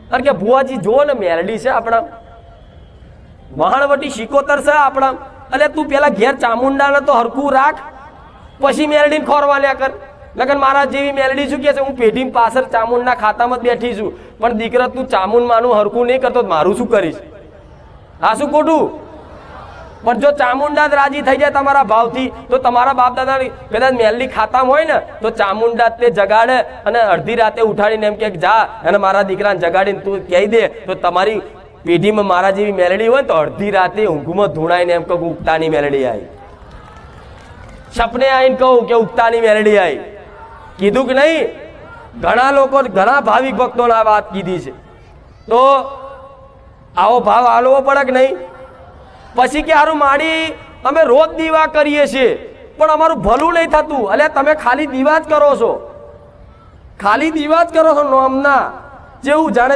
અરે કે ભુવાજી જો ને મેલડી છે આપણા વહાણવટી શિકોતર છે આપણા એટલે તું પેલા ઘેર ચામુંડાને તો હરખું રાખ પછી મેલડીને ખોરવાલ્યા કર લગન મારા જેવી મેલડી શું કે છે હું પેઢી પાછળ ચામુંડના ખાતામાં બેઠી છું પણ દીકરા તું ચામુંડ માનું હરખું નહીં કરતો મારું શું કરીશ આ શું ખોટું પણ જો ચામુંડા જ રાજી થઈ જાય તમારા ભાવથી તો તમારા બાપ દાદા કદાચ મેલડી ખાતામાં હોય ને તો ચામુંડા તે જગાડે અને અડધી રાતે ઉઠાડીને એમ કે જા અને મારા દીકરાને જગાડીને તું કહી દે તો તમારી પેઢીમાં મારા જેવી મેલડી હોય તો અડધી રાતે ઊંઘમાં ધૂણાઈને એમ કહું ઉગતાની મેલડી આવી સપને આવીને કહું કે ઉગતાની મેલડી આવી કીધું કે નહીં ઘણા લોકો ઘણા ભાવિક ભક્તોને આ વાત કીધી છે તો આવો ભાવ આલવો પડે કે નહીં પછી કે હારું માડી અમે રોજ દીવા કરીએ છીએ પણ અમારું ભલું નહીં થતું એટલે તમે ખાલી દીવા જ કરો છો ખાલી દીવા જ કરો છો નોમના જેવું જાણે